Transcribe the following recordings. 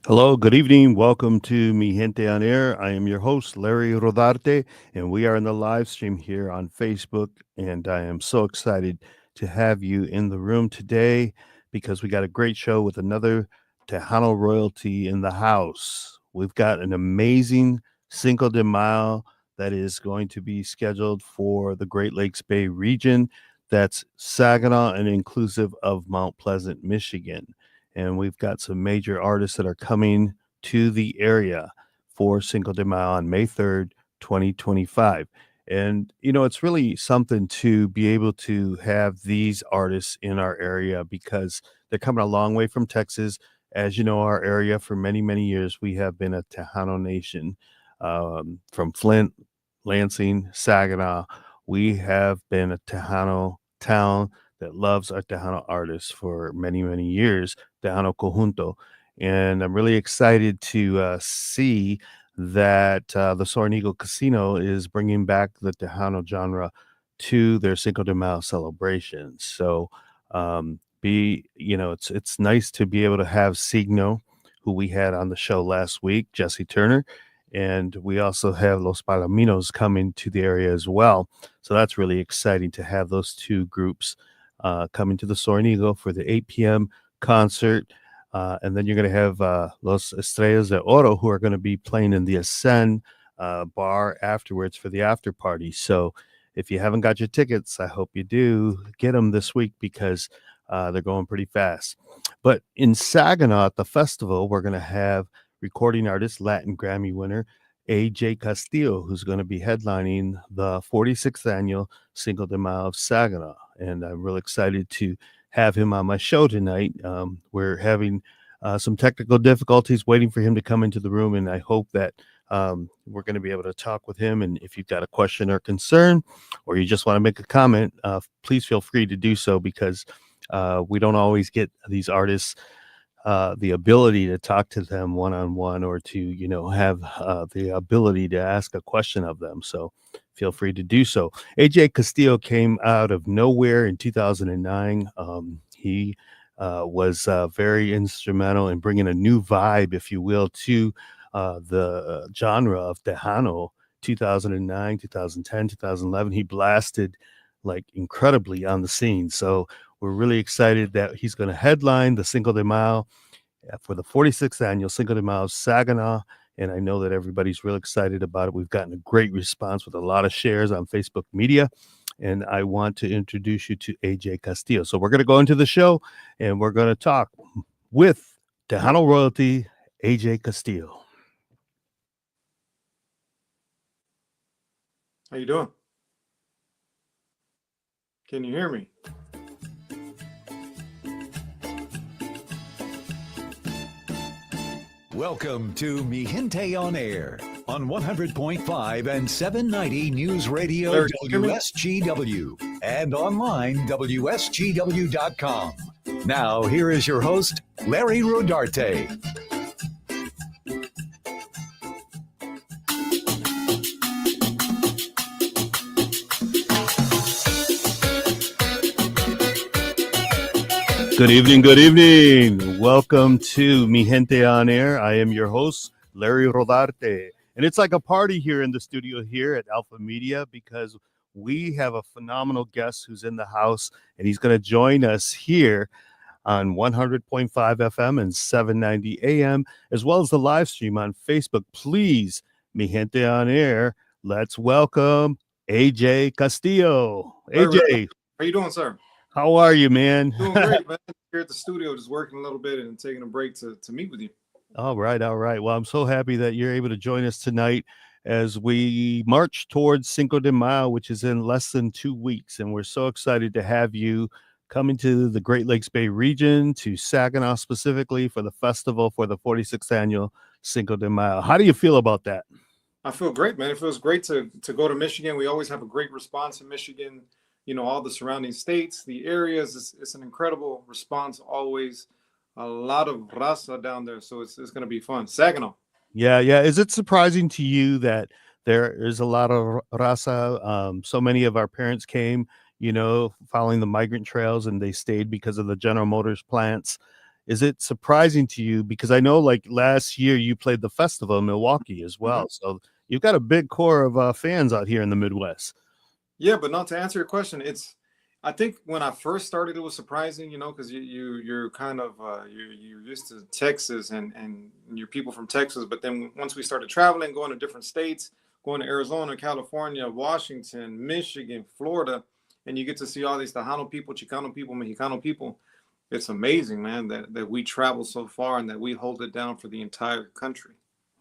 Hello, good evening. Welcome to Mi Gente on Air. I am your host, Larry Rodarte, and we are in the live stream here on Facebook. And I am so excited to have you in the room today because we got a great show with another Tejano royalty in the house. We've got an amazing Cinco de Mayo that is going to be scheduled for the Great Lakes Bay region. That's Saginaw and inclusive of Mount Pleasant, Michigan, and we've got some major artists that are coming to the area for Cinco de Mayo on May 3rd, 2025. And, it's really something to be able to have these artists in our area because they're coming a long way from Texas. As you know, our area for many, many years, we have been a Tejano nation. From Flint, Lansing, Saginaw, we have been a Tejano town that loves our Tejano artists for many, many years. Tejano Conjunto. And I'm really excited to see that the Sornigo Casino is bringing back the Tejano genre to their Cinco de Mayo celebrations. So, it's nice to be able to have Signo, who we had on the show last week, Jesse Turner, and we also have Los Palominos coming to the area as well. So that's really exciting to have those two groups coming to the Sornigo for the 8 p.m. concert. And then you're going to have Los Estrellas de Oro, who are going to be playing in the Ascend bar afterwards for the after party. So if you haven't got your tickets, I hope you do get them this week because they're going pretty fast. But in Saginaw at the festival, we're going to have recording artist, Latin Grammy winner, AJ Castillo, who's going to be headlining the 46th annual Cinco de Mayo of Saginaw. And I'm real excited to have him on my show tonight. We're having some technical difficulties waiting for him to come into the room, and I hope that we're going to be able to talk with him. And if you've got a question or concern, or you just want to make a comment, please feel free to do so because we don't always get these artists the ability to talk to them one-on-one or to have the ability to ask a question of them. So feel free to do so. AJ Castillo came out of nowhere in 2009. He was very instrumental in bringing a new vibe, if you will, to the genre of Tejano. 2009, 2010, 2011, he blasted like incredibly on the scene. So we're really excited that he's going to headline the Cinco de Mayo for the 46th annual Cinco de Mayo Saginaw. And I know that everybody's real excited about it. We've gotten a great response with a lot of shares on Facebook media. And I want to introduce you to AJ Castillo. So we're going to go into the show and we're going to talk with Tejano royalty, AJ Castillo. How you doing? Can you hear me? Welcome to Mi Gente on Air on 100.5 and 790 News Radio WSGW and online WSGW.com. Now, here is your host, Larry Rodarte. Good evening, good evening. Welcome to Mi Gente on Air. I am your host, Larry Rodarte. And it's like a party here in the studio here at Alpha Media because we have a phenomenal guest who's in the house and he's going to join us here on 100.5 FM and 790 AM, as well as the live stream on Facebook. Please, Mi Gente on Air, let's welcome AJ Castillo. AJ, how you doing, sir? How are you, man? Doing great, man. Here at the studio, just working a little bit and taking a break to meet with you. All right. Well, I'm so happy that you're able to join us tonight as we march towards Cinco de Mayo, which is in less than 2 weeks. And we're so excited to have you coming to the Great Lakes Bay region, to Saginaw specifically for the festival for the 46th annual Cinco de Mayo. How do you feel about that? I feel great, man. It feels great to go to Michigan. We always have a great response in Michigan. All the surrounding states, the areas, it's an incredible response always. A lot of raza down there, so it's going to be fun. Saginaw. Yeah. Is it surprising to you that there is a lot of raza? So many of our parents came, following the migrant trails, and they stayed because of the General Motors plants. is it surprising to you? Because I know like last year you played the festival in Milwaukee as well. So you've got a big core of fans out here in the Midwest. Yeah, but not to answer your question, I think when I first started, it was surprising, because you're kind of you're used to Texas and you're people from Texas, but then once we started traveling, going to different states, going to Arizona, California, Washington, Michigan, Florida, and you get to see all these Tejano people, Chicano people, Mexicano people. It's amazing, man, that we travel so far and that we hold it down for the entire country.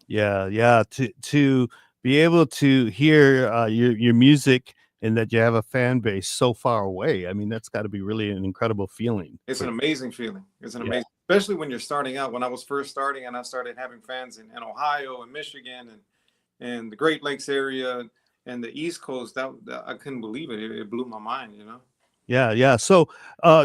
Yeah, yeah. To be able to hear your music and that you have a fan base so far away. I mean, that's got to be really an incredible feeling. It's an amazing feeling. It's an Yeah. amazing, especially when you're starting out. When I was first starting and I started having fans in Ohio and Michigan and the Great Lakes area and the East Coast, that I couldn't believe it. It blew my mind. Yeah, yeah. So,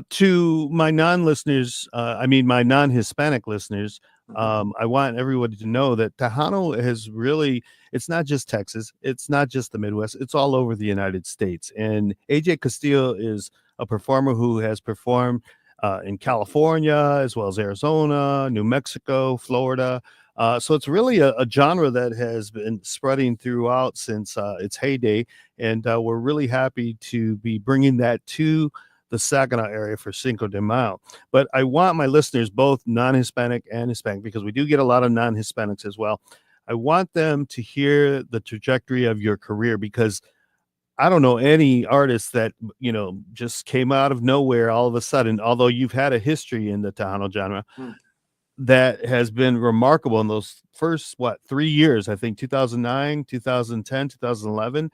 to my non-listeners, I mean my non-Hispanic listeners, I want everybody to know that Tejano has really, it's not just Texas, it's not just the Midwest, it's all over the United States. And AJ Castillo is a performer who has performed in California as well as Arizona, New Mexico, Florida. So it's really a genre that has been spreading throughout since its heyday, and we're really happy to be bringing that to the Saginaw area for Cinco de Mayo. But I want my listeners, both non-Hispanic and Hispanic, because we do get a lot of non-Hispanics as well. I want them to hear the trajectory of your career, because I don't know any artist that, just came out of nowhere all of a sudden, although you've had a history in the Tejano genre that has been remarkable in those first 3 years. I think 2009, 2010, 2011,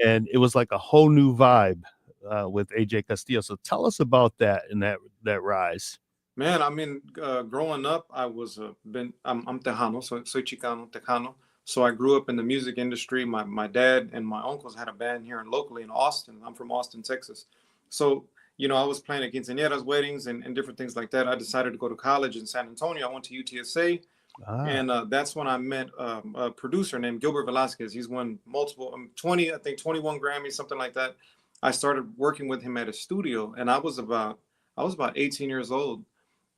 and it was like a whole new vibe with AJ Castillo. So tell us about that and that rise. Man, I mean, growing up, I'm Tejano, so soy Chicano, Tejano. So I grew up in the music industry. My dad and my uncles had a band here locally in Austin. I'm from Austin, Texas. So, I was playing at quinceañeras, weddings, and different things like that. I decided to go to college in San Antonio. I went to UTSA, and that's when I met a producer named Gilbert Velasquez. He's won multiple, 21 Grammys, something like that. I started working with him at a studio, and I was about 18 years old.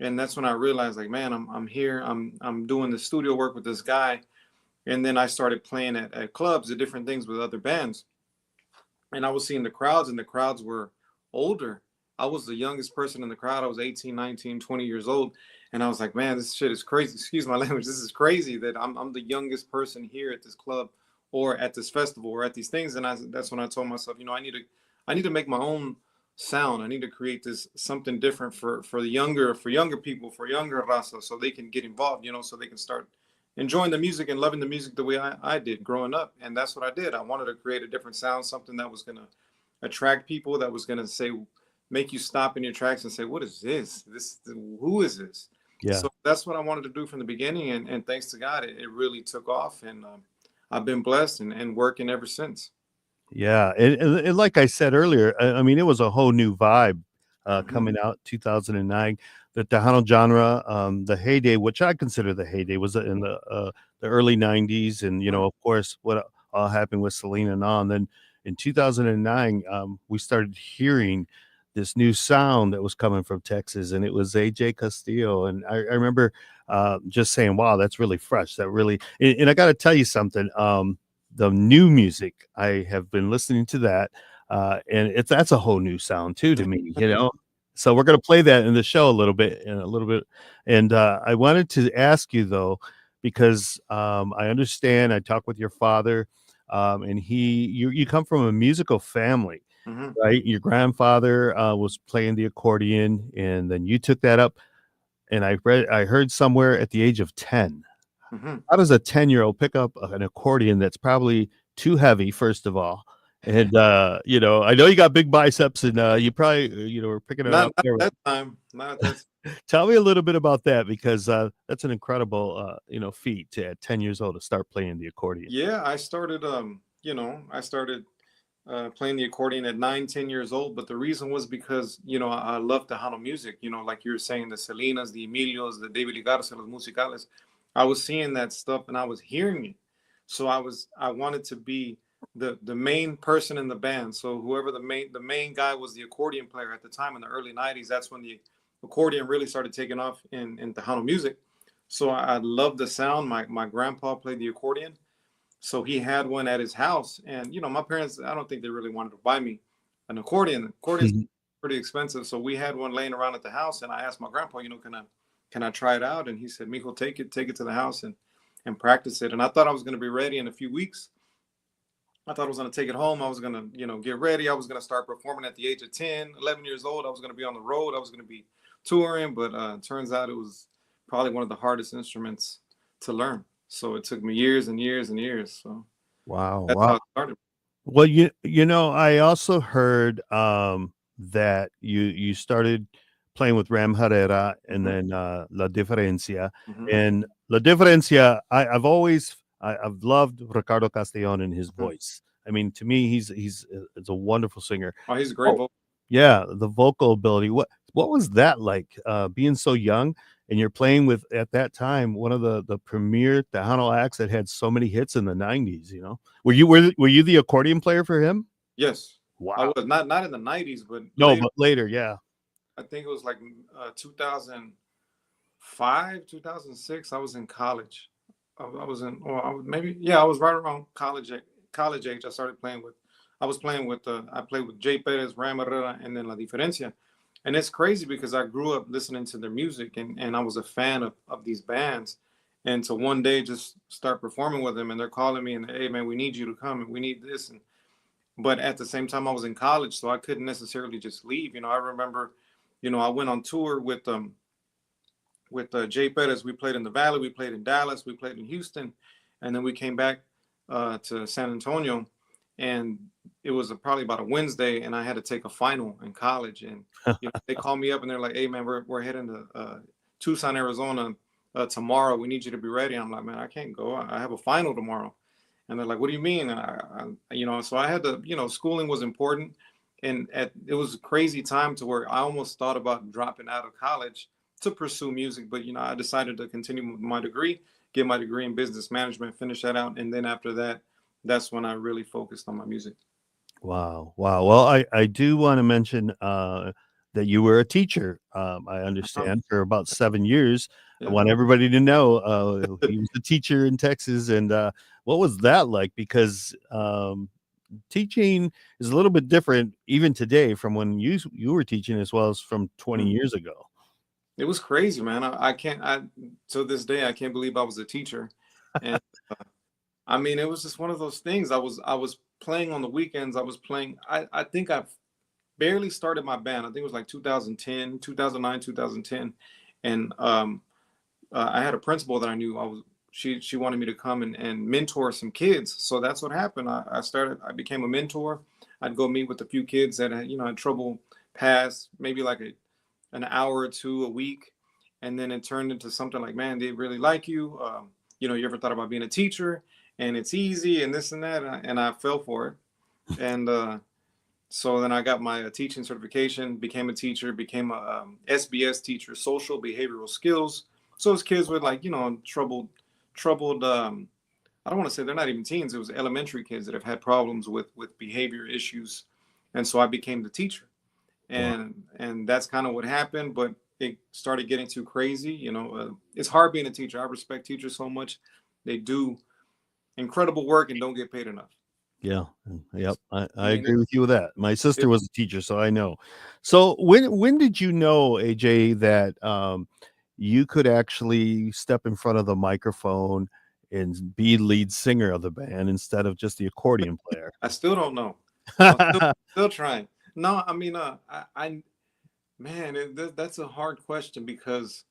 And that's when I realized, like, man, I'm here. I'm doing the studio work with this guy. And then I started playing at clubs, at different things with other bands. And I was seeing the crowds, and the crowds were older. I was the youngest person in the crowd. I was 18, 19, 20 years old. And I was like, man, this shit is crazy. Excuse my language. This is crazy that I'm the youngest person here at this club or at this festival or at these things. And that's when I told myself, I need to make my own sound. I need to create this something different for younger people, for younger raza, so they can get involved, so they can start enjoying the music and loving the music the way I did growing up. And that's what I did. I wanted to create a different sound, something that was going to attract people, that was going to make you stop in your tracks and say, what is this? Who is this? Yeah. So that's what I wanted to do from the beginning. And thanks to God, it really took off. And I've been blessed and working ever since. Yeah. And like I said earlier, I mean, it was a whole new vibe coming out 2009. The Tejano genre, the heyday, which I consider the heyday, was in the early 90s. And, of course, what all happened with Selena and on. Then in 2009, we started hearing this new sound that was coming from Texas, and it was AJ Castillo. And I remember just saying, wow, that's really fresh. That really, and I got to tell you something. The new music, I have been listening to that, and that's a whole new sound too to me, So we're going to play that in the show a little bit. And I wanted to ask you though, because I understand, I talked with your father, and you come from a musical family, right? Your grandfather was playing the accordion, and then you took that up. And I heard somewhere at the age of 10. How does a 10-year-old pick up an accordion that's probably too heavy, first of all? And, I know you got big biceps, and you probably, were picking it up. Not that time. Not that. Tell me a little bit about that, because that's an incredible, feat at 10 years old to start playing the accordion. Yeah, I started, playing the accordion at 9, 10 years old. But the reason was because, I love Tejano music, like you were saying, the Selenas, the Emilios, the David Garza, los musicales. I was seeing that stuff and I was hearing it. So I wanted to be the main person in the band. So whoever the main guy was, the accordion player at the time in the early 90s, that's when accordion really started taking off in Tejano music. So I loved the sound. My grandpa played the accordion, so he had one at his house. And my parents, I don't think they really wanted to buy me an accordion. Accordion's pretty expensive, so we had one laying around at the house. And I asked my grandpa, can I try it out? And he said, "Mijo, take it to the house and practice it." And I thought I was going to be ready in a few weeks. I thought I was going to take it home. I was going to, get ready. I was going to start performing at the age of 10, 11 years old. I was going to be on the road. I was going to be touring, but it turns out it was probably one of the hardest instruments to learn. So it took me years and years and years. So Wow, that's how wow. it started. Well, I also heard that you started playing with Ram Herrera and Mhm, then La Diferencia. mhm, And La Diferencia, I've loved Ricardo Castellon and his mhm. voice. I mean, to me, he's it's a wonderful singer. Oh, he's a great Oh, vocal. yeah, the vocal ability. What was that like? Being so young and you're playing with at that time one of the premier Tejano acts that had so many hits in the '90s. Were you the accordion player for him? Yes, I Wow. was not in the 90s, but No, later. but later, yeah. I think it was like 2005, 2006. I was in college. I was in, or maybe, yeah, I was right around college age. I was playing with, I played with Jay Perez, Ram Herrera, and then La Diferencia. And it's crazy because I grew up listening to their music, and I was a fan of these bands. And to one day just start performing with them, and they're calling me and, "Hey man, we need you to come and we need this." But at the same time, I was in college, so I couldn't necessarily just leave. I remember, I went on tour with Jay Perez. We played in the Valley, we played in Dallas, we played in Houston, and then we came back to San Antonio, and it was probably about a Wednesday, and I had to take a final in college, and they called me up and they're like, "Hey man, we're heading to Tucson, Arizona tomorrow. We need you to be ready." I'm like, "Man, I can't go. I have a final tomorrow." And they're like, "What do you mean?" And so I had to, schooling was important, and it was a crazy time to where I almost thought about dropping out of college to pursue music, but I decided to continue with my degree, get my degree in business management, finish that out, and then after that, that's when I really focused on my music. Wow, wow. Well, I do want to mention that you were a teacher. I Um, understand for about 7 years. I yeah. want everybody to know he was a teacher in Texas, and what was that like? Because teaching is a little bit different even today from when you were teaching as well as from 20 Mm. years ago. It was crazy, man. I can't. To this day, I can't believe I was a teacher, and I mean, it was just one of those things. I was playing on the weekends. I was playing. I think I barely started my band. I think it was like 2010, 2009, 2010, and I had a principal that I knew. She wanted me to come and mentor some kids. So that's what happened. I became a mentor. I'd go meet with a few kids that had trouble pass, maybe like an hour or two a week, and then it turned into something like, "Man, they really like you. You ever thought about being a teacher? And it's easy and this and that." And I fell for it. And so then I got my teaching certification, became a teacher, became a SBS teacher, social behavioral skills. So it's kids with, like, troubled. I don't want to say they're not even teens. It was elementary kids that have had problems with behavior issues, and so I became the teacher, Wow. and that's kind of what happened. But it started getting too crazy. It's hard being a teacher. I respect teachers so much. They do incredible work and don't get paid enough. Yeah. Yep. I I mean, agree with you with that. My it, sister was a teacher, so I know. So when did you know, AJ, that you could actually step in front of the microphone and be lead singer of the band instead of just the accordion player? I still don't know. I'm still trying. No, I mean, man, that's a hard question because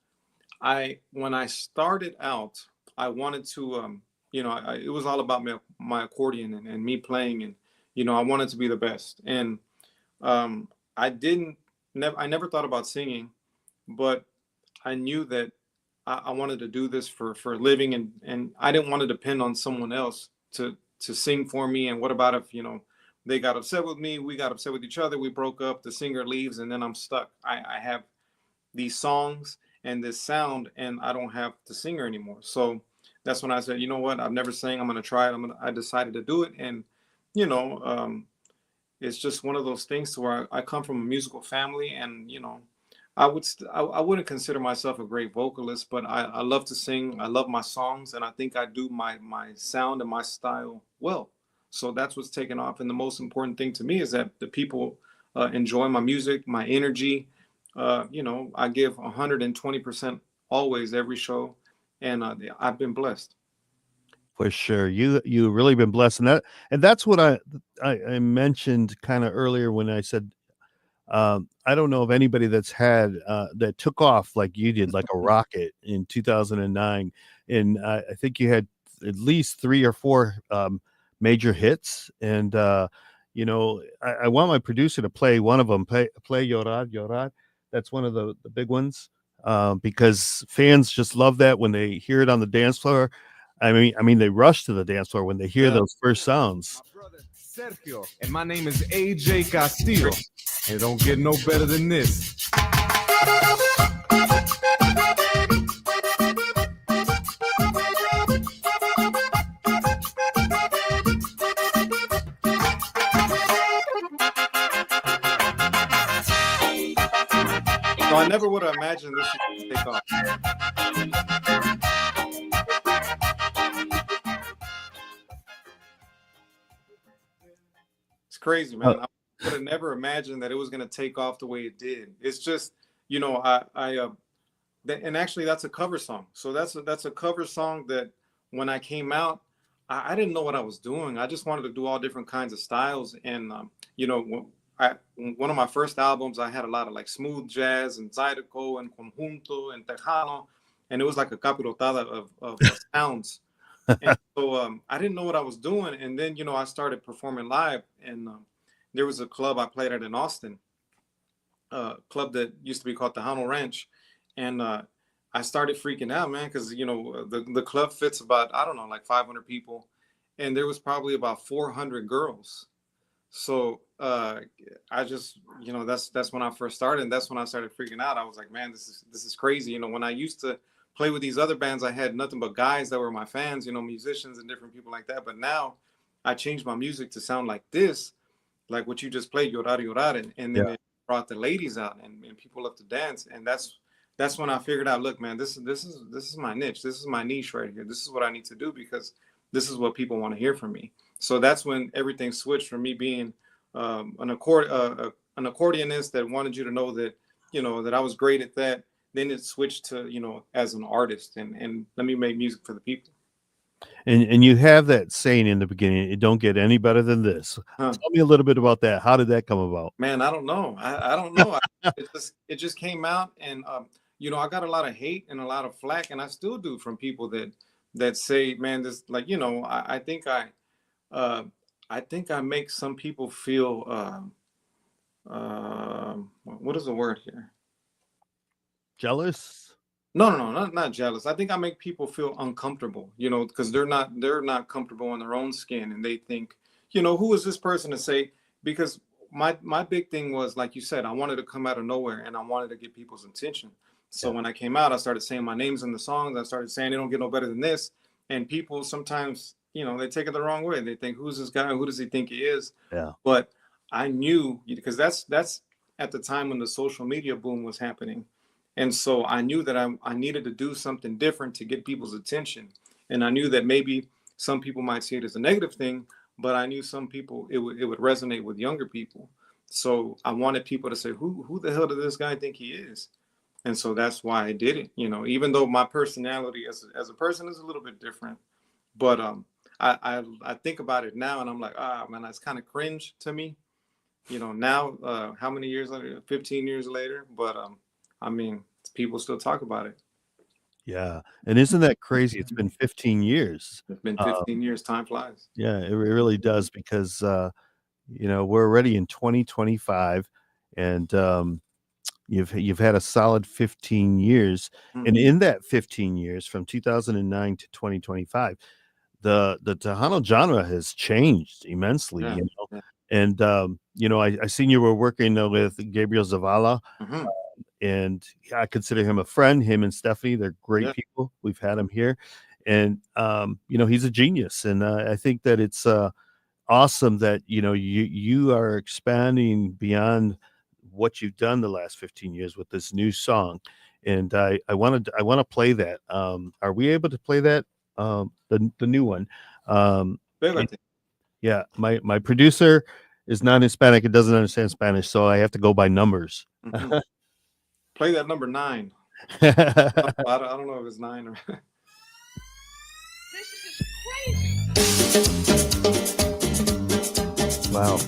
when I started out, I wanted to, it was all about my accordion and me playing, and I wanted to be the best. And um, I never thought about singing, but I knew that I wanted to do this for a living, and I didn't want to depend on someone else to sing for me. And what about if they got upset with me, we got upset with each other, we broke up, the singer leaves, and then I'm stuck. I have these songs and this sound, and I don't have the singer anymore. So that's when I said, you know what, I've never sang. I'm gonna try it. I decided to do it, and you know, um, it's just one of those things to where I come from a musical family, and I wouldn't consider myself a great vocalist, but I love to sing. I love my songs, and I think I do my sound and my style well. So that's what's taken off. And the most important thing to me is that the people enjoy my music, my energy. I give 120% always every show, and I've been blessed. For sure. You really been blessed. And that's what I mentioned kind of earlier when I said I don't know of anybody that's had that took off like you did, like a rocket in 2009. And I think you had at least 3 or 4 major hits. And I want my producer to play one of them. Play Llorar, Llorar. That's one of the big ones because fans just love that when they hear it on the dance floor. I mean, they rush to the dance floor when they hear those first sounds. My brother Sergio, and my name is AJ Castillo. It don't get no better than this. So I never would have imagined this would take off. It's crazy, man. I would have never imagined that it was going to take off the way it did. It's just, and actually that's a cover song. So that's a cover song that when I came out, I didn't know what I was doing. I just wanted to do all different kinds of styles. And, one of my first albums, I had a lot of like smooth jazz and zydeco and conjunto and tejano. And it was like a capirotada of sounds. And so I didn't know what I was doing. And then, I started performing live. And there was a club I played at in Austin, a club that used to be called the Tejano Ranch. And I started freaking out, man, because, the club fits about, I don't know, like 500 people. And there was probably about 400 girls. So I just, that's when I first started. And that's when I started freaking out. I was like, man, this is crazy. When I used to play with these other bands, I had nothing but guys that were my fans, musicians and different people like that. But now I changed my music to sound like this, like what you just played, Llorar, Llorar. And then it brought the ladies out and people love to dance. And that's when I figured out, look, man, this is my niche. This is my niche right here. This is what I need to do because this is what people want to hear from me. So that's when everything switched from me being an accordionist that wanted you to know that, that I was great at that. Then it switched to, as an artist and let me make music for the people. And you have that saying in the beginning, it don't get any better than this. Tell me a little bit about that. How did that come about? Man, I don't know. I don't know. It just came out and, I got a lot of hate and a lot of flack and I still do from people that say, man, this like, I think I make some people feel, what is the word here? Jealous? No, not jealous. I think I make people feel uncomfortable, because they're not comfortable in their own skin and they think, who is this person to say? Because my big thing was, like you said, I wanted to come out of nowhere and I wanted to get people's attention. So when I came out, I started saying my names in the songs. I started saying, they don't get no better than this. And people sometimes, they take it the wrong way. They think, who's this guy? Who does he think he is? Yeah. But I knew, because that's at the time when the social media boom was happening. And so I knew that I needed to do something different to get people's attention. And I knew that maybe some people might see it as a negative thing, but I knew some people, it would resonate with younger people. So I wanted people to say, who the hell does this guy think he is? And so that's why I did it, even though my personality as a person is a little bit different. But I think about it now and I'm like, man, that's kind of cringe to me. Now, how many years later? 15 years later. But I mean, people still talk about it. Yeah. And isn't that crazy? It's been 15 years. It's been 15 years. Time flies. Yeah, it really does because, we're already in 2025 and you've had a solid 15 years. Mm-hmm. And in that 15 years from 2009 to 2025, the Tejano genre has changed immensely, Yeah. And, I seen you were working with Gabriel Zavala. Mm-hmm. And I consider him a friend. Him and Stephanie, they're great people. We've had him here, and he's a genius. And I think that it's awesome that you are expanding beyond what you've done the last 15 years with this new song, and I want to play that. Are we able to play that? The new one. And Pégate. yeah, my producer is not Hispanic and doesn't understand Spanish, so I have to go by numbers. Mhm. Play that number 9. I don't know if it's 9 or. Wow.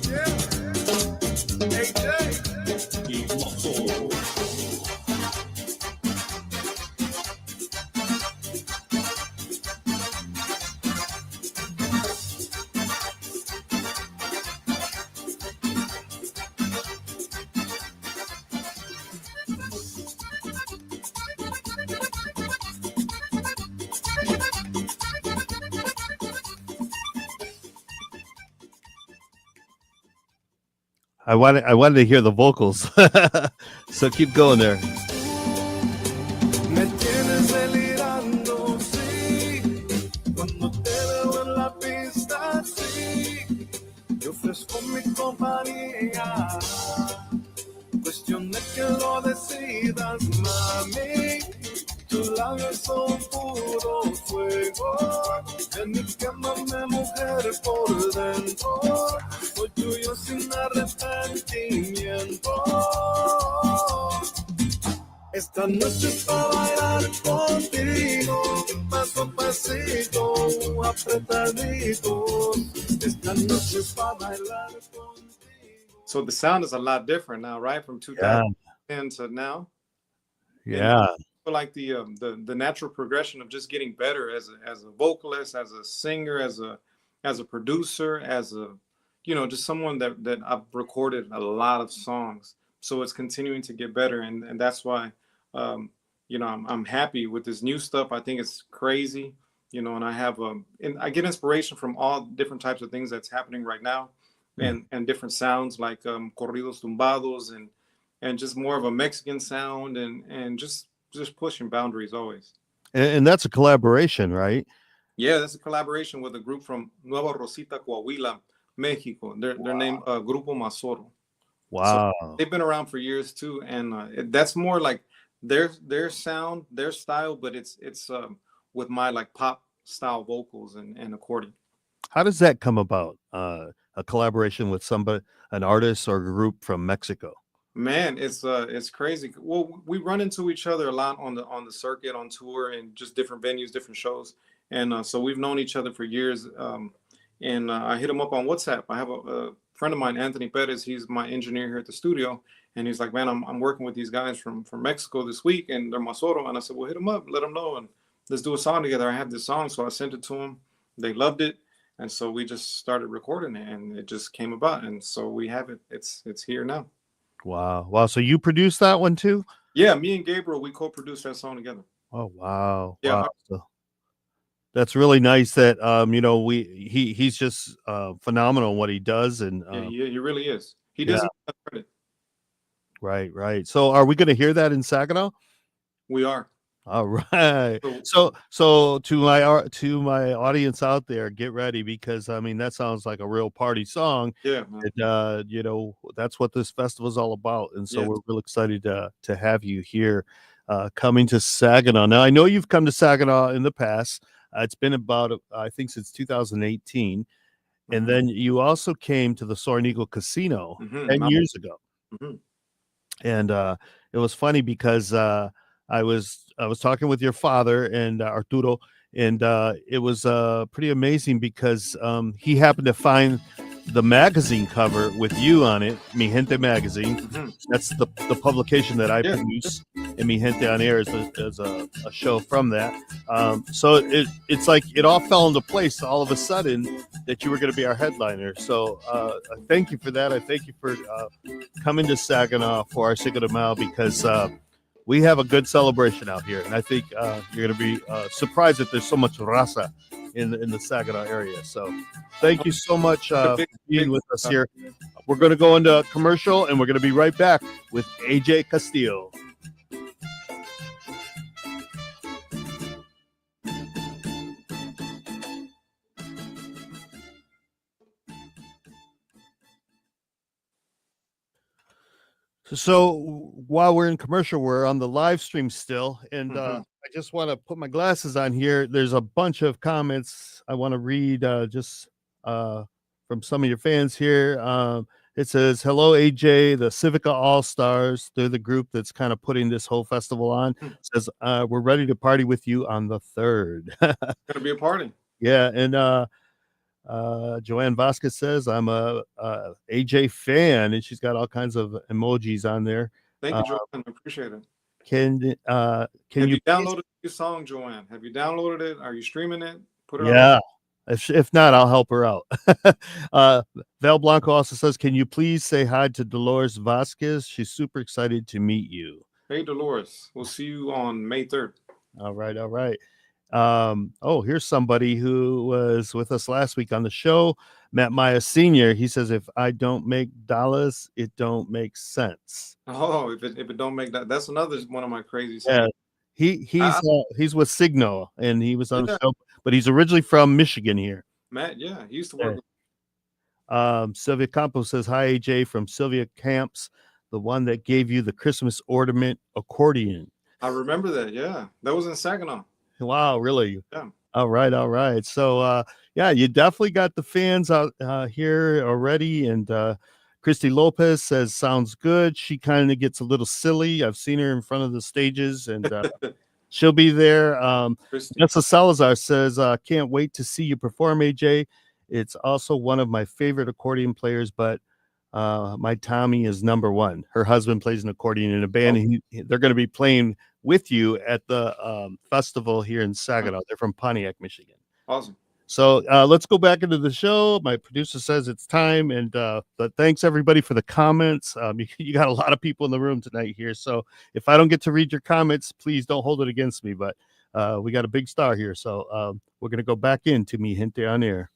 I wanted to hear the vocals. So keep going there. Me tienes delirando, sí. Cuando te veo en la pista, sí. Te ofrezco mi compañía. Cuestión de que lo decidas, mami. Tus labios son puro fuego. Ven y quémame, mujer, por dentro. Soy tuyo sin arrepentimiento. Esta noche es para bailar contigo, paso a pasito, apretadito. Esta noche es para bailar contigo. So the sound is a lot different now, right? From 2010 to now. Yeah. I feel like the natural progression of just getting better as a vocalist, as a singer, as a producer, as a just someone that I've recorded a lot of songs. So it's continuing to get better, and that's why I'm happy with this new stuff. I think it's crazy, and I have and I get inspiration from all different types of things that's happening right now, and different sounds like corridos tumbados and just more of a Mexican sound and just pushing boundaries always. And that's a collaboration, right? Yeah, that's a collaboration with a group from Nueva Rosita, Coahuila, Mexico. They're named Grupo Masoro. Wow. So they've been around for years too, and that's more like their sound, their style, but it's with my like pop style vocals and accordion. How does that come about? A collaboration with somebody, an artist or group from Mexico? Man, it's crazy. Well, we run into each other a lot on the circuit, on tour, and just different venues, different shows, and so we've known each other for years. And I hit him up on WhatsApp. I have a friend of mine, Anthony Perez. He's my engineer here at the studio, and he's like, "Man, I'm working with these guys from Mexico this week, and they're Masoro." And I said, "Well, hit them up, let them know, and let's do a song together." I have this song, so I sent it to them. They loved it, and so we just started recording it, and it just came about, and so we have it. It's here now. Wow. Wow. So you produced that one too? Yeah, me and Gabriel, we co-produced that song together. Oh, wow. Yeah. Wow. So that's really nice that he's just phenomenal what he does, and he really is. He doesn't get credit. Right. So are we going to hear that in Saginaw? We are. All right. So to my audience out there, get ready, because I mean that sounds like a real party song. Yeah, man. And, that's what this festival is all about, and so Yeah. we're real excited to have you here, coming to Saginaw. Now I know you've come to Saginaw in the past. It's been about I think since 2018, and then you also came to the Soaring Eagle Casino 10 years ago. Mhm. And it was funny because I was talking with your father and Arturo, and it was pretty amazing because he happened to find the magazine cover with you on it, Mi Gente magazine. That's the publication that I produce, and Mi Gente on Air is a show from that. So it's like it all fell into place all of a sudden that you were going to be our headliner. So I thank you for that. I thank you for coming to Saginaw for our Cinco de Mayo, because we have a good celebration out here, and I think you're going to be surprised that there's so much raza in the Saginaw area. So thank you so much for being with us here. We're going to go into a commercial, and we're going to be right back with AJ Castillo. So while we're in commercial, we're on the live stream still, and Mhm. I just want to put my glasses on here. There's a bunch of comments I want to read just uh, from some of your fans here. It says, "Hello, AJ, the Civica All Stars. They're the group that's kind of putting this whole festival on. Hmm. Says we're ready to party with you on the 3rd." Gonna be a party. Yeah, and Joanne Vasquez says, "I'm a AJ fan," and she's got all kinds of emojis on there. Thank Uh, you, Joanne. I appreciate it. can Have you you please? downloaded your song, Joanne? Have you downloaded it? Are you streaming it? Put it on the. Yeah. If not, I'll help her out. Val Blanco also says, "Can you please say hi to Dolores Vasquez? She's super excited to meet you." Hey, Dolores. We'll see you on May 3rd. All right, all right. Oh, here's somebody who was with us last week on the show, Matt Maya Sr. He says, "If I don't make dollars, it don't make sense." Oh, if it don't make that, that's another one of my crazy Yeah, songs. he's I, he's with Signal, and he was on the yeah, show, but he's originally from Michigan here. Matt. Yeah, he used to Yeah. work with. Sylvia Campos says, "Hi, AJ from Sylvia Camps, the one that gave you the Christmas ornament accordion." I remember that. Yeah, that was in Saginaw. Wow, really? Yeah. All right, all right. So, yeah, you definitely got the fans out here already. And Christy Lopez says, "Sounds good." She kind of gets a little silly. I've seen her in front of the stages, and she'll be there. Christy. Nessa Salazar says, "Can't wait to see you perform, AJ. It's also one of my favorite accordion players, but my Tommy is number one." Her husband plays an accordion in a band, Oh, and they're going to be playing with you at the festival here in Saginaw. They're from Pontiac, Michigan. awesome. So let's go back into the show. My producer says it's time, and but thanks everybody for the comments. You got a lot of people in the room tonight here, so if I don't get to read your comments, please don't hold it against me. But we got a big star here, so we're gonna go back into Mi Gente on Air.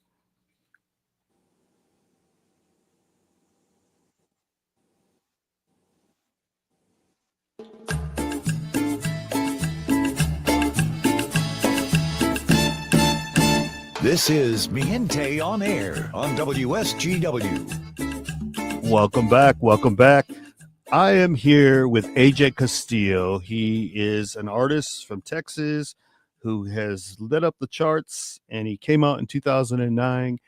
This is Mi Gente on Air on WSGW. Welcome back. Welcome back. I am here with AJ Castillo. He is an artist from Texas who has lit up the charts, and he came out in 2009,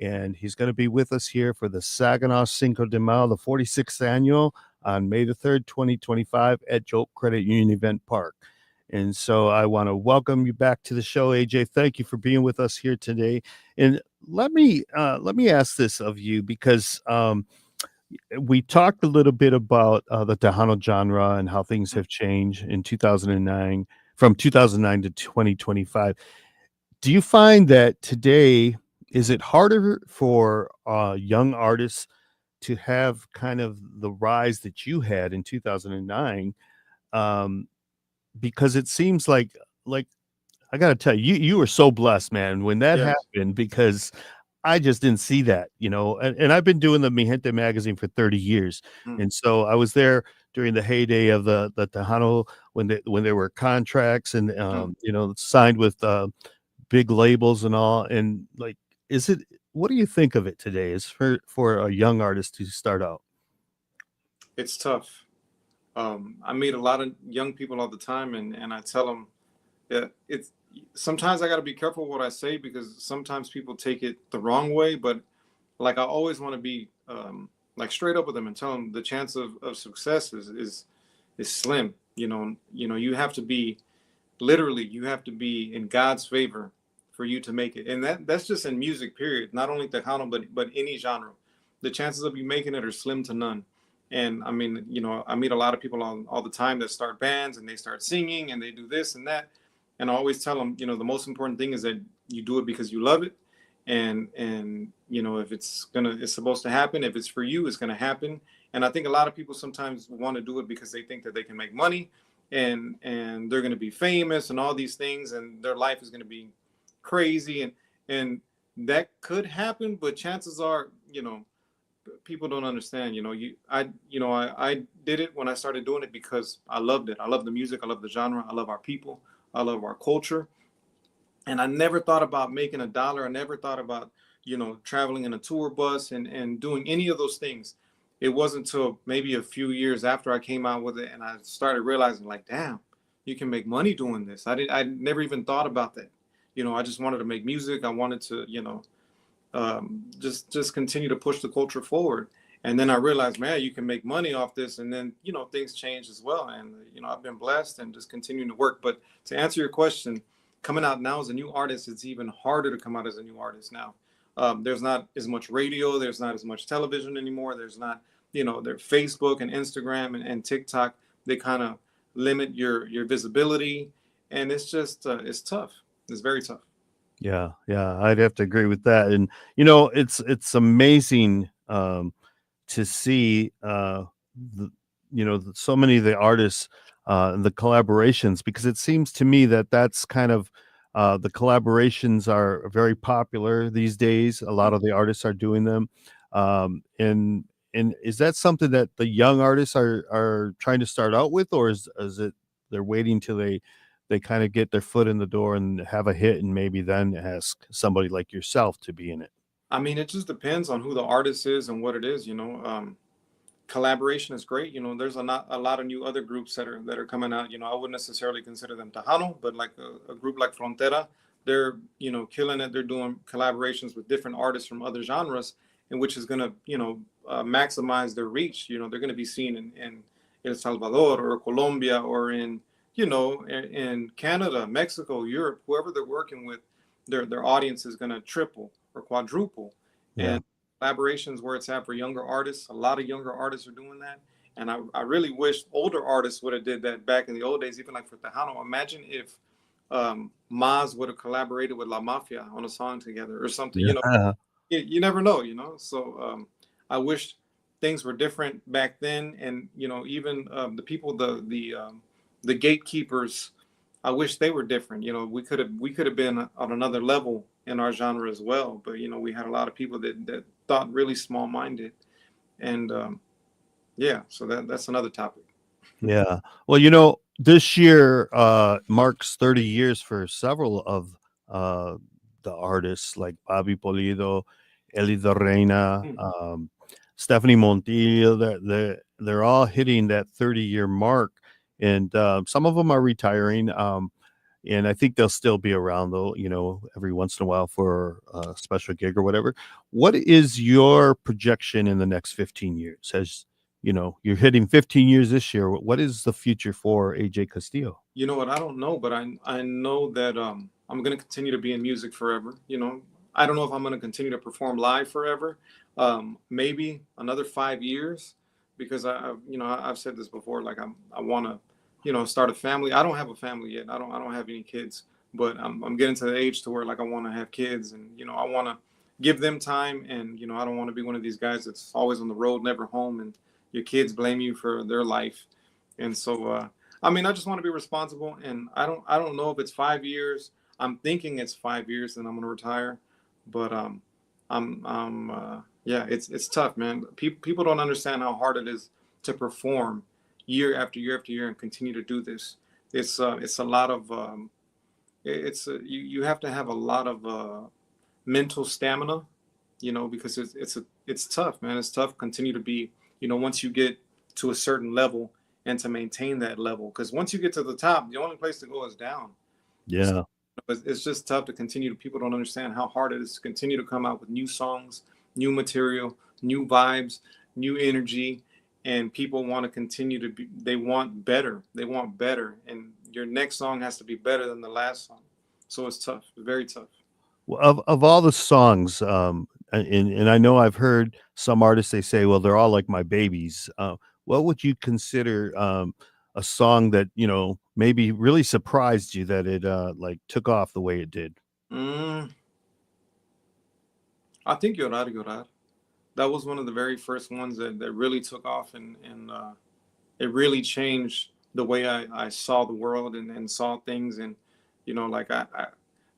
and he's going to be with us here for the Saginaw Cinco de Mayo, the 46th annual, on May the 3rd, 2025 at Jolt Credit Union Event Park. And so I want to welcome you back to the show, AJ. Thank you for being with us here today. And let me ask this of you, because we talked a little bit about the Tejano genre and how things have changed in 2009, from 2009 to 2025. Do you find that today, is it harder for young artists to have kind of the rise that you had in 2009? Um, because it seems like I got to tell you, you were so blessed, man, when that Yes. happened, because I just didn't see that, and I've been doing the Mi Gente magazine for 30 years. Mm. And so I was there during the heyday of the Tejano, when there were contracts and, Mm. Signed with big labels and all. And like, what do you think of it today as for a young artist to start out? It's tough. I meet a lot of young people all the time, and I tell them that it's sometimes I got to be careful what I say, because sometimes people take it the wrong way. But like, I always want to be like straight up with them and tell them the chance of success is slim. You have to be, literally, you have to be in God's favor for you to make it. And that's just in music, period. Not only Tejano, but any genre. The chances of you making it are slim to none. And I mean, I meet a lot of people all the time that start bands and they start singing and they do this and that. And I always tell them, the most important thing is that you do it because you love it. And if it's supposed to happen, if it's for you, it's gonna happen. And I think a lot of people sometimes want to do it because they think that they can make money, and they're gonna be famous and all these things, and their life is gonna be crazy, and that could happen. But chances are, people don't understand. I did it when I started doing it because I loved it. I love the music. I love the genre. I love our people. I love our culture. And I never thought about making a dollar. I never thought about, traveling in a tour bus and doing any of those things. it wasn't until maybe a few years after I came out with it and I started realizing, like, damn, you can make money doing this. I never even thought about that. I just wanted to make music. I wanted to, just continue to push the culture forward. And then I realized, man, you can make money off this. And then, things change as well. And, I've been blessed and just continuing to work. But to answer your question, coming out now as a new artist, it's even harder to come out as a new artist now. There's not as much radio. There's not as much television anymore. There's not, their Facebook and Instagram and TikTok, they kind of limit your visibility. And it's just, it's tough. It's very tough. Yeah, yeah, I'd have to agree with that. And it's amazing to see the, so many of the artists and the collaborations, because it seems to me that that's kind of the collaborations are very popular these days. A lot of the artists are doing them, and is that something that the young artists are trying to start out with, or is it they're waiting till they kind of get their foot in the door and have a hit, and maybe then ask somebody like yourself to be in it? I mean, it just depends on who the artist is and what it is. Collaboration is great. There's a lot of new other groups that are coming out. I wouldn't necessarily consider them Tejano, but like a group like Frontera, they're killing it. They're doing collaborations with different artists from other genres, and which is gonna maximize their reach. They're gonna be seen in El Salvador or Colombia or in Canada, Mexico, Europe, whoever they're working with, their audience is gonna triple or quadruple. Yeah. And collaborations where it's at for younger artists. A lot of younger artists are doing that. And I really wish older artists would have did that back in the old days, even like for Tejano. Imagine if Maz would have collaborated with La Mafia on a song together or something. Yeah. You never know, So I wish things were different back then. And, even the people, the gatekeepers, I wish they were different. We could have been on another level in our genre as well. But we had a lot of people that thought really small minded, and yeah. So that's another topic. Yeah. Well, this year marks 30 years for several of the artists like Bobby Polido, Eli de Reina, Mm. Stephanie Montillo. They're all hitting that 30-year mark, and some of them are retiring. And I think they'll still be around, though, every once in a while for a special gig or whatever. What is your projection in the next 15 years? As you're hitting 15 years this year. What is the future for AJ Castillo? You know what? I don't know, but I know that I'm gonna continue to be in music forever. I don't know if I'm gonna continue to perform live forever. Maybe another 5 years, because I've said this before. Like I want to start a family. I don't have a family yet. I don't have any kids, but I'm getting to the age to where like I want to have kids, and I want to give them time, and I don't want to be one of these guys that's always on the road, never home, and your kids blame you for their life. And so I mean, I just want to be responsible, and I don't know if it's 5 years. I'm thinking it's 5 years, and I'm gonna retire, but yeah, it's tough, man. People don't understand how hard it is to perform year after year after year and continue to do this. It's a lot of you have to have a lot of mental stamina, because it's tough, man. It's tough. Continue to be, once you get to a certain level and to maintain that level, because once you get to the top, the only place to go is down. Yeah. So it's just tough to continue. People don't understand how hard it is to continue to come out with new songs, new material, new vibes, new energy, and people want to continue to be. They want better. They want better, and your next song has to be better than the last song. So it's tough. It's very tough. Well, of all the songs, and I know I've heard some artists, they say, well, they're all like my babies. What would you consider a song that maybe really surprised you that it like took off the way it did? Mm, I think Llorar, Llorar. That was one of the very first ones that really took off, and it really changed the way I saw the world and saw things. And like that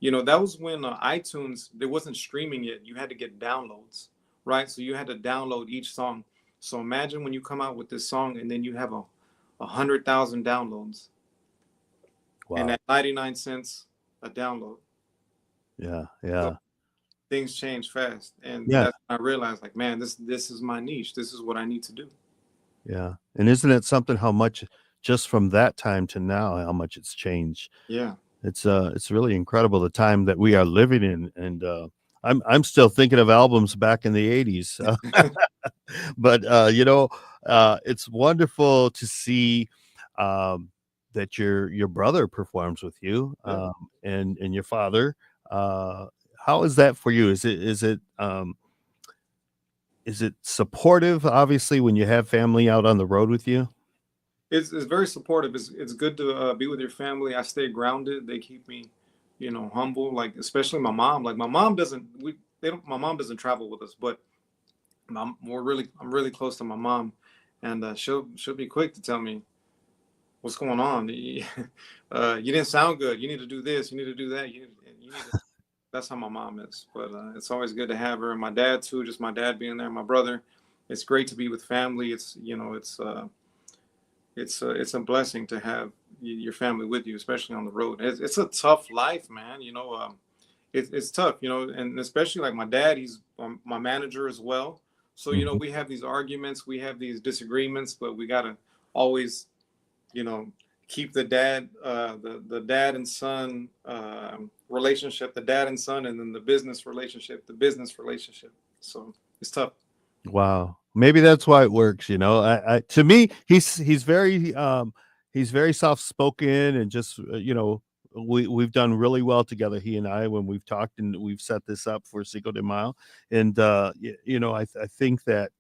was when iTunes, there wasn't streaming yet. You had to get downloads, right? So you had to download each song. So imagine when you come out with this song and then you have 100,000 downloads, and Wow. at 99 cents a download. Yeah. So Yeah. things change fast, and Yeah, that's when I realized, like, man, this is my niche. This is what I need to do. yeah. And isn't it something how much just from that time to now, how much it's changed? Yeah. It's really incredible the time that we are living in, and I'm still thinking of albums back in the 80s. But it's wonderful to see um, that your brother performs with you, Yeah. and your father. Uh, how is that for you? Is it supportive? Obviously, when you have family out on the road with you. It's very supportive. It's good to be with your family. I stay grounded. They keep me, humble. Like, especially my mom. Like, my mom doesn't. They don't. My mom doesn't travel with us, but I'm really close to my mom, and she'll be quick to tell me what's going on. You didn't sound good. You need to do this. You need to do that. You need to. That's how my mom is. But it's always good to have her, and my dad too. Just my dad being there, my brother. It's great to be with family. It's a blessing to have your family with you, especially on the road. It's a tough life, man. It's tough, and especially like my dad, he's my manager as well. So, Mhm. we have these arguments, we have these disagreements, but we got to always, you know, keep the dad and son relationship, the dad and son, and then the business relationship, So it's tough. Wow. Maybe that's why it works, you know. I to me, he's very soft spoken and just we've done really well together, he and I, when we've talked and we've set this up for Cinco de Mayo. And I think that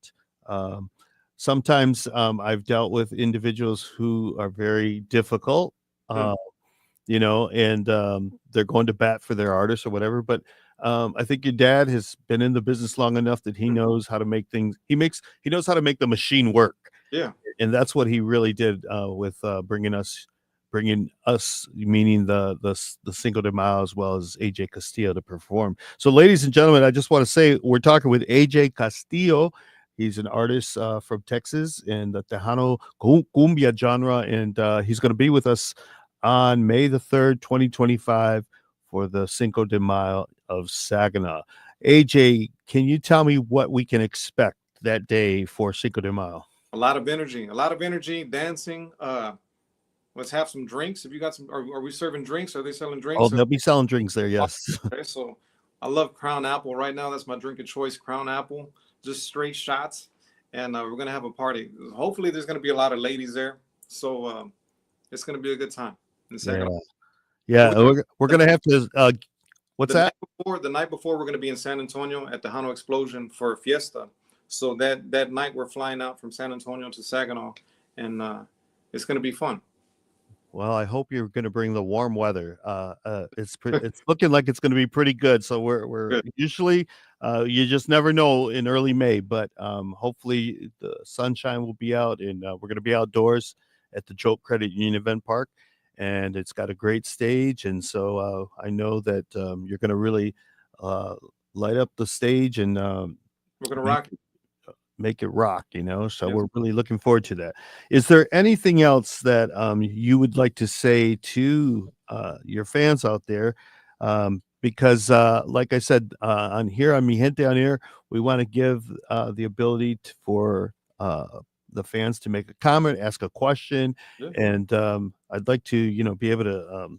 um sometimes I've dealt with individuals who are very difficult. Hmm. Uh and they're going to bat for their artists or whatever. But I think your dad has been in the business long enough that he Hmm. knows how to make things. He knows how to make the machine work, Yeah. and that's what he really did with bringing us, meaning the Cinco de Mayo, as well as AJ Castillo, to perform. So, ladies and gentlemen, I just want to say we're talking with AJ Castillo. He's an artist from Texas in the Tejano cumbia genre, and he's going to be with us on May the 3rd, 2025, for the Cinco de Mayo of Saginaw. AJ, can you tell me what we can expect that day for Cinco de Mayo? A lot of energy, dancing. Let's have some drinks. If you got some, are we serving drinks? Are they selling Oh, drinks? they'll be selling drinks there, yes. Okay, so I love Crown Apple right now. That's my drink of choice, Crown Apple, just straight shots. And we're gonna have a party. Hopefully, there's gonna be a lot of ladies there, so it's gonna be a good time in Yeah. Saginaw. And Yeah, we're the gonna night, have to what's that? the night before, we're gonna be in San Antonio at the Hano Explosion for a fiesta. So that night, we're flying out from San Antonio to Saginaw, and it's gonna be fun. Well, I hope you're gonna bring the warm weather. It's looking like it's gonna be pretty good. So we're Good. usually you just never know in early May, but hopefully the sunshine will be out, and we're gonna be outdoors at the Jolt Credit Union Event Park, and it's got a great stage, and so I know that you're gonna really uh, light up the stage and We're gonna make rock it. make it rock, you know? So Yes. we're really looking forward to that. Is there anything else that you would like to say to your fans out there? Because, like I said, on here on Mi Gente on Air, we want to give the ability for the fans to make a comment, ask a question, Yeah. and I'd like to, be able to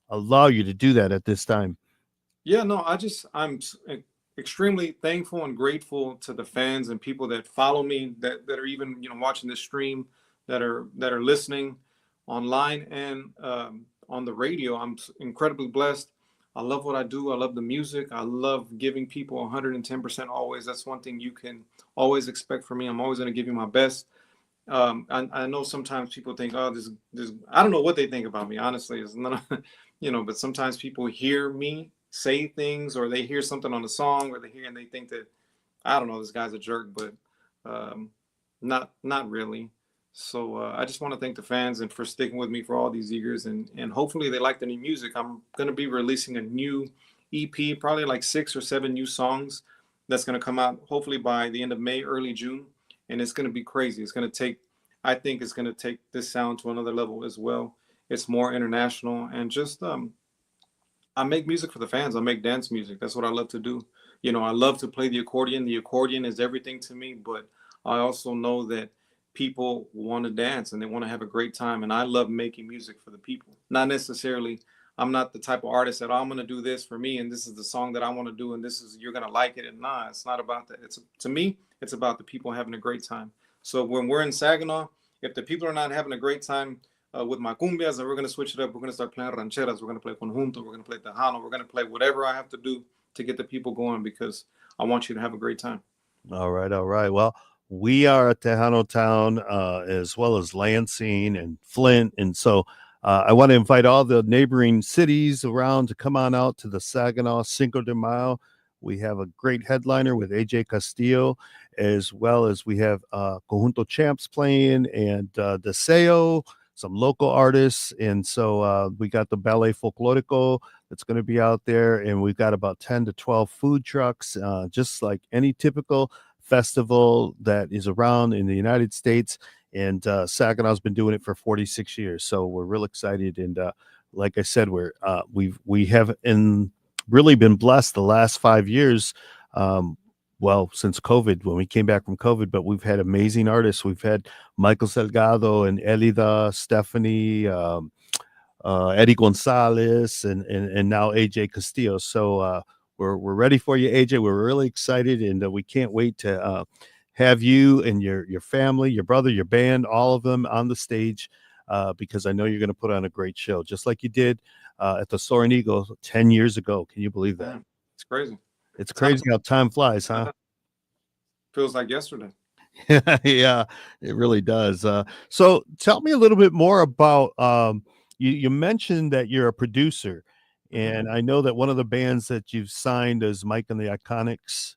allow you to do that at this time. Yeah, no, extremely thankful and grateful to the fans and people that follow me, that are even watching this stream, that are listening online and on the radio. I'm incredibly blessed. I love what I do. I love the music. I love giving people 110% always. That's one thing you can always expect from me. I'm always going to give you my best. I know sometimes people think, oh, this, I don't know what they think about me, honestly. It's not, but sometimes people hear me say things, or they hear something on a song, or they hear and they think that, I don't know, this guy's a jerk, but um, not really. So I just want to thank the fans and for sticking with me for all these years, and hopefully they like the new music. I'm going to be releasing a new EP, probably like 6 or 7 new songs that's going to come out hopefully by the end of May, early June, and it's going to be crazy. I think it's going to take this sound to another level as well. It's more international, and just I make music for the fans. I make dance music. That's what I love to do. You know, I love to play the accordion. The accordion is everything to me, but I also know that people want to dance and they want to have a great time. And I love making music for the people. Not necessarily, I'm not the type of artist that, oh, I'm going to do this for me and this is the song that I want to do and this is, you're going to like it. And nah, it's not about that. It's, to me, it's about the people having a great time. So when we're in Saginaw, if the people are not having a great time, with my cumbias, and we're going to switch it up. We're going to start playing rancheras. We're going to play conjunto. We're going to play tejano. We're going to play whatever I have to do to get the people going because I want you to have a great time. All right, all right. Well, we are at Tejano Town, as well as Lansing and Flint, and so I want to invite all the neighboring cities around to come on out to the Saginaw Cinco de Mayo. We have a great headliner with AJ Castillo, as well as we have Conjunto Champs playing and Deseo, some local artists. And so we got the Ballet Folklorico that's going to be out there. And we've got about 10 to 12 food trucks, just like any typical festival that is around in the United States. And Saginaw's been doing it for 46 years. So we're real excited. And like I said, we have really been blessed the last 5 years. Well, since COVID, when we came back from COVID, but we've had amazing artists. We've had Michael Salgado and Elida, Stephanie, Eddie Gonzalez, and now AJ Castillo. So we're ready for you, AJ. We're really excited, and we can't wait to have you and your family, your brother, your band, all of them on the stage, because I know you're going to put on a great show, just like you did at the Soaring Eagle 10 years ago. Can you believe that? Man, it's crazy. It's crazy how time flies, huh? Feels like yesterday. Yeah, it really does. So tell me a little bit more about you mentioned that you're a producer, and I know that one of the bands that you've signed is Mike and the Iconics,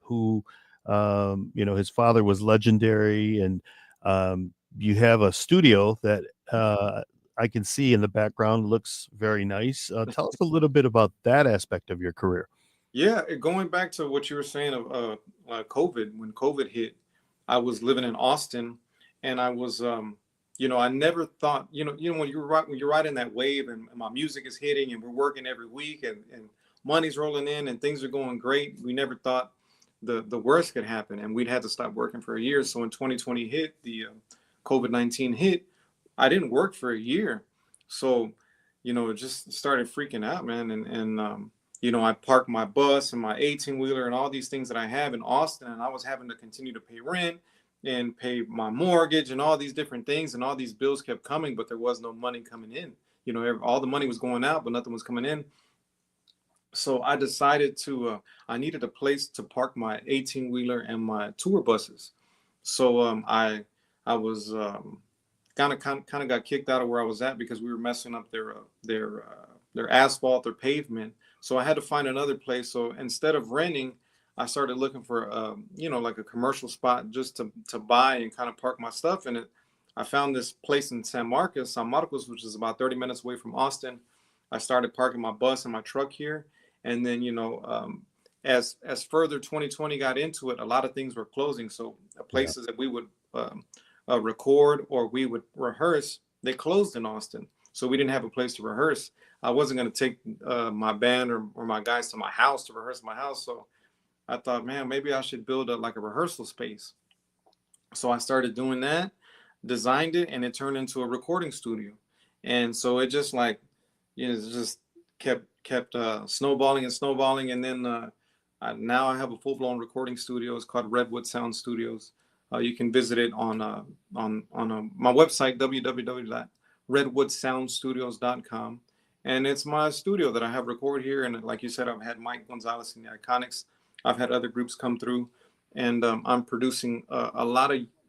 who his father was legendary, and you have a studio that I can see in the background, looks very nice. Tell us a little bit about that aspect of your career. Yeah, going back to what you were saying of COVID, when COVID hit, I was living in Austin, and I was, I never thought, when you're riding that wave, and my music is hitting, and we're working every week, and money's rolling in, and things are going great. We never thought the worst could happen, and we'd had to stop working for a year. So when 2020 hit, the COVID-19 hit, I didn't work for a year, so it just started freaking out, man, and I parked my bus and my 18-wheeler and all these things that I have in Austin, and I was having to continue to pay rent and pay my mortgage and all these different things, and all these bills kept coming, but there was no money coming in. All the money was going out, but nothing was coming in. So I decided I needed a place to park my 18-wheeler and my tour buses. So I was kind of got kicked out of where I was at because we were messing up their asphalt, their pavement. So I had to find another place. So instead of renting, I started looking for, like a commercial spot just to buy and kind of park my stuff in it. I found this place in San Marcos, which is about 30 minutes away from Austin. I started parking my bus and my truck here. And then, as further 2020 got into it, a lot of things were closing. So places that we would record or we would rehearse, they closed in Austin. So we didn't have a place to rehearse. I wasn't going to take my band or my guys to my house to rehearse my house. So I thought, man, maybe I should build a rehearsal space. So I started doing that, designed it, and it turned into a recording studio. And so it just it just kept snowballing and snowballing. And then now I have a full-blown recording studio. It's called Redwood Sound Studios. You can visit it on my website, www.redwoodsoundstudios.com. And it's my studio that I have record here. And like you said, I've had Mike Gonzalez and the Iconics. I've had other groups come through, and I'm producing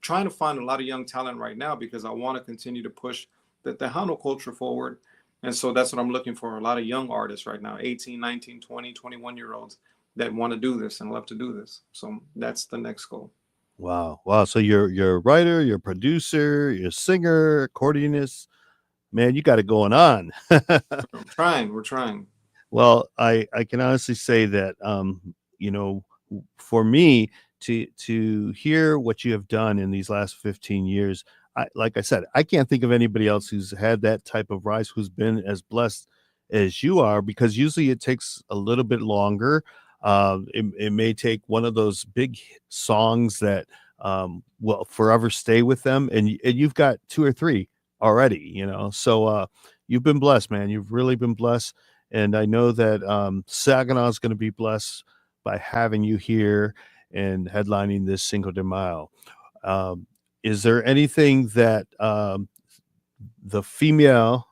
trying to find a lot of young talent right now because I want to continue to push the Tejano culture forward. And so that's what I'm looking for. A lot of young artists right now, 18, 19, 20, 21-year-olds that want to do this and love to do this. So that's the next goal. Wow. So you're a writer, you're a producer, you're a singer, accordionist. Man, you got it going on. We're trying. Well, I can honestly say that, for me to hear what you have done in these last 15 years, like I said, I can't think of anybody else who's had that type of rise, who's been as blessed as you are, because usually it takes a little bit longer. It may take one of those big songs that will forever stay with them, and you've got two or three already, So you've been blessed, man. You've really been blessed, and I know that Saginaw is going to be blessed by having you here and headlining this Cinco de Mayo. Is there anything that the female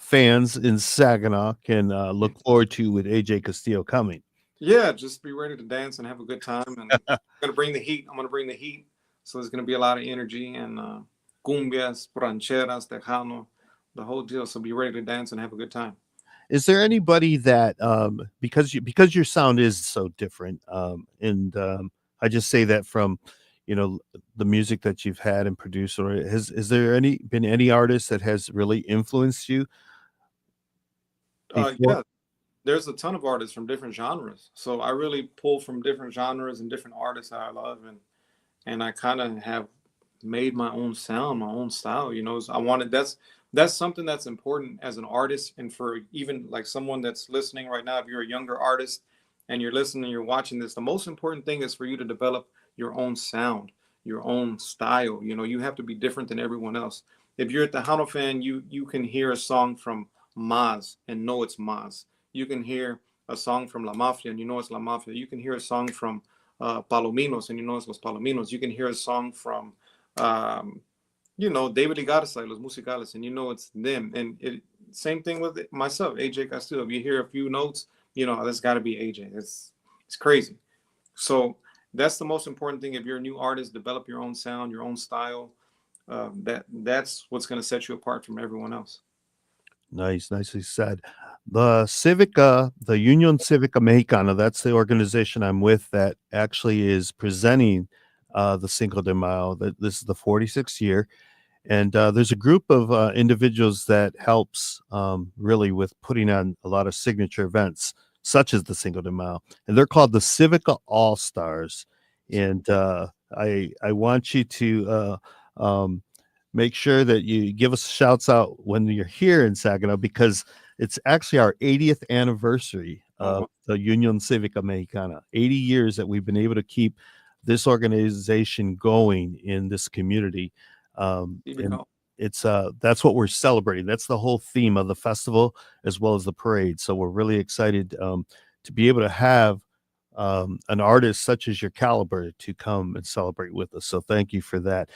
fans in Saginaw can look forward to with AJ Castillo coming? Yeah, just be ready to dance and have a good time. And I'm gonna bring the heat. I'm gonna bring the heat. So there's gonna be a lot of energy and cumbias, rancheras, tejano, the whole deal. So be ready to dance and have a good time. Is there anybody that because your sound is so different, and I just say that from the music that you've had and produced, or is there been any artist that has really influenced you before? Yeah, there's a ton of artists from different genres. So I really pull from different genres and different artists that I love, and I kind of have made my own sound, my own style. I wanted that's something that's important as an artist, and for even like someone that's listening right now. If you're a younger artist and you're listening, you're watching this, the most important thing is for you to develop your own sound, your own style. You have to be different than everyone else. If you're a Tejano fan, you can hear a song from Maz and know it's Maz. You can hear a song from La Mafia and you know it's La Mafia. You can hear a song from Palominos and you know it's Los Palominos. You can hear a song from David Garza, Los Musicales, and you know it's them. And same thing with myself, AJ Castillo. If you hear a few notes, that's got to be AJ. It's crazy. So that's the most important thing. If you're a new artist, develop your own sound, your own style. That's what's going to set you apart from everyone else. Nicely said. The Union Cívica Mexicana, that's the organization I'm with that actually is presenting the Cinco de Mayo. This is the 46th year. And there's a group of individuals that helps really with putting on a lot of signature events, such as the Cinco de Mayo. And they're called the Civica All-Stars. And I want you to make sure that you give us shouts out when you're here in Saginaw, because it's actually our 80th anniversary of the Union Cívica Mexicana. 80 years that we've been able to keep this organization going in this community. And it's that's what we're celebrating. That's the whole theme of the festival as well as the parade. So we're really excited to be able to have an artist such as your caliber to come and celebrate with us. So thank you for that.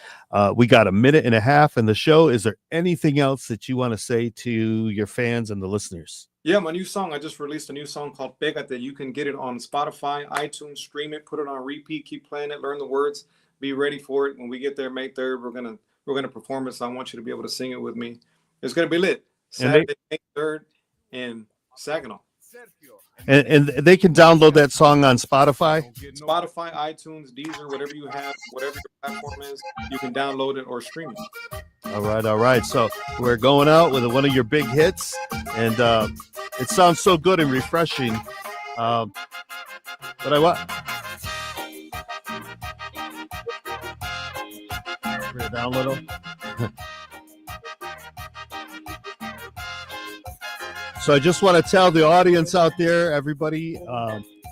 We got a minute and a half in the show. Is there anything else that you want to say to your fans and the listeners? Yeah, my new song. I just released a new song called Pégate. You can get it on Spotify, iTunes, stream it, put it on repeat, keep playing it, learn the words, be ready for it. When we get there May 3rd, we're gonna perform it. So I want you to be able to sing it with me. It's gonna be lit. Saturday, May 3rd in Saginaw. And they can download that song on Spotify, iTunes, Deezer, whatever you have, whatever your platform is, you can download it or stream it. All right. So we're going out with one of your big hits, and it sounds so good and refreshing. But I want bring it down a little. So I just want to tell the audience out there, everybody,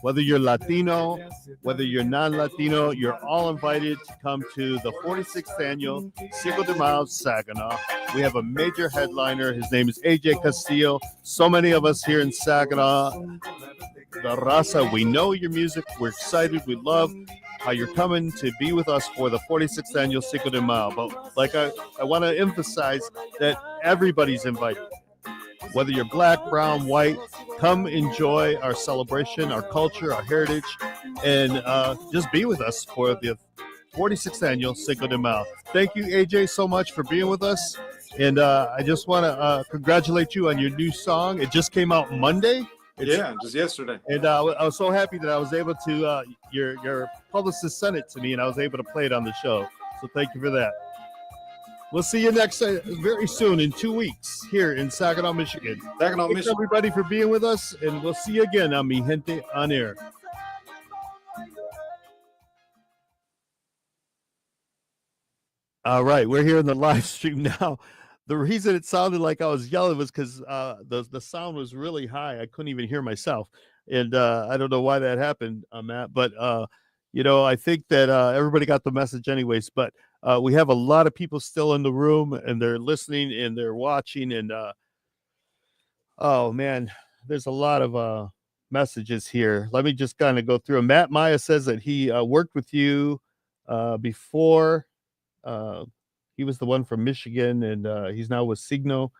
whether you're Latino, whether you're non-Latino, you're all invited to come to the 46th annual Cinco de Mayo Saginaw. We have a major headliner. His name is AJ Castillo. So many of us here in Saginaw, the Raza, we know your music. We're excited. We love how you're coming to be with us for the 46th annual Cinco de Mayo. But like I want to emphasize that everybody's invited. Whether you're black, brown, white, come enjoy our celebration, our culture, our heritage, and just be with us for the 46th annual Cinco de Mayo. Thank you, AJ, so much for being with us. And I just want to congratulate you on your new song. It just came out Monday. Just yesterday. And I was so happy that I was able to, your publicist sent it to me, and I was able to play it on the show. So thank you for that. We'll see you next very soon in 2 weeks here in Saginaw, Michigan. Thanks everybody for being with us, and we'll see you again on Mi Gente on Air. All right, we're here in the live stream now. the reason it sounded like I was yelling was because the sound was really high. I couldn't even hear myself, and I don't know why that happened, Matt. But I think that everybody got the message, anyways. But we have a lot of people still in the room, and they're listening and they're watching, and oh man, there's a lot of messages here. Let me just kind of go through. Matt Maya says that he worked with you before. He was the one from Michigan, and he's now with Signo.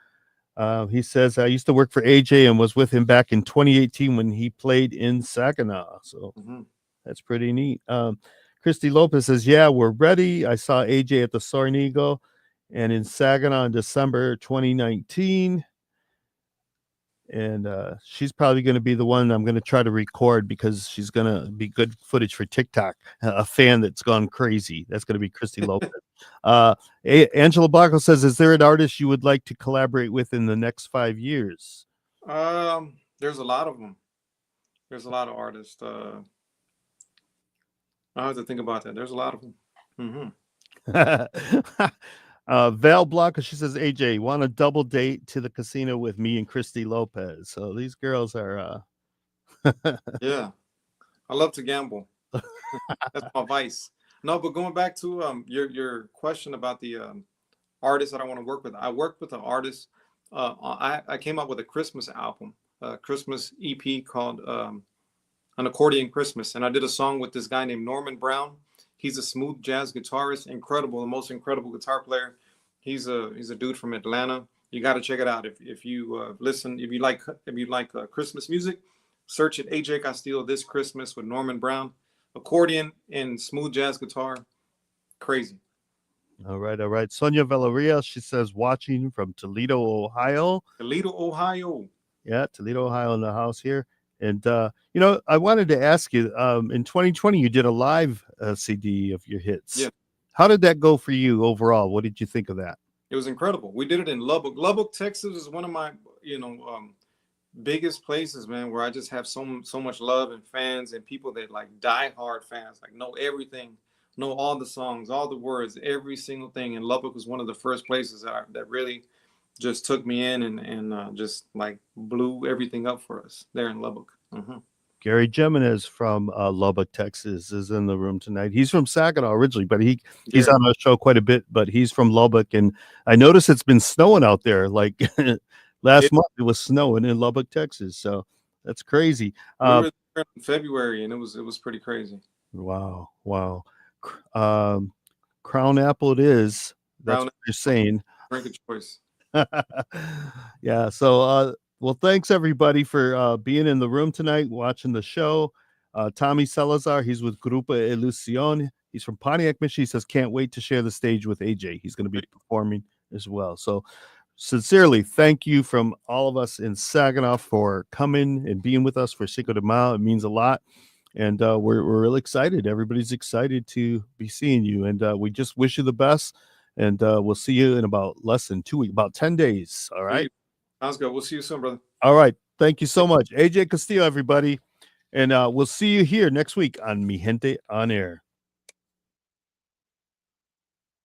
He says, I used to work for AJ and was with him back in 2018 when he played in Saginaw. So that's pretty neat. Christy Lopez says, yeah, we're ready. I saw AJ at the Soaring Eagle and in Saginaw in December 2019. And she's probably going to be the one I'm going to try to record because she's going to be good footage for TikTok. A fan that's gone crazy. That's going to be Christy Lopez. Angela Blanco says, is there an artist you would like to collaborate with in the next 5 years? There's a lot of them. There's a lot of artists. I have to think about that. There's a lot of them. Val Blanco, she says, AJ, want a double date to the casino with me and Christy Lopez? So these girls are yeah, I love to gamble. That's my vice. No, but going back to your question about the artists that I want to work with, I worked with an artist. I came up with a Christmas album, a Christmas EP called An Accordion Christmas, and I did a song with this guy named Norman Brown. He's a smooth jazz guitarist, incredible, the most incredible guitar player. He's a dude from Atlanta. You got to check it out if you listen. If you like Christmas music, search it. AJ Castillo This Christmas with Norman Brown, accordion and smooth jazz guitar, crazy. All right. Sonia Valeria, she says, watching from Toledo, Ohio. Toledo, Ohio. Yeah, Toledo, Ohio in the house here. And, I wanted to ask you, in 2020, you did a live CD of your hits. Yeah. How did that go for you overall? What did you think of that? It was incredible. We did it in Lubbock. Lubbock, Texas is one of my, biggest places, man, where I just have so much love and fans and people that like diehard fans, like know everything, know all the songs, all the words, every single thing. And Lubbock was one of the first places that really just took me in and just like blew everything up for us there in Lubbock. Gary Jimenez from Lubbock, Texas is in the room tonight. He's from Saginaw originally, but he's on our show quite a bit, but he's from Lubbock. And I noticed it's been snowing out there. Like last month it was snowing in Lubbock, Texas. So that's crazy. We were there in February and it was pretty crazy. Wow. Crown Apple it is. That's what you're saying. Drink of choice. Yeah. So well, thanks everybody for being in the room tonight, watching the show. Tommy Salazar, he's with Grupo Ilusión. He's from Pontiac, Michigan. He says, can't wait to share the stage with AJ. He's going to be performing as well. So sincerely, thank you from all of us in Saginaw for coming and being with us for Cinco de Mayo. It means a lot. And we're really excited. Everybody's excited to be seeing you. And we just wish you the best. And we'll see you in about less than 2 weeks, about 10 days. All right. Sounds good. We'll see you soon, brother. All right. Thank you so much. AJ Castillo, everybody. And we'll see you here next week on Mi Gente on Air.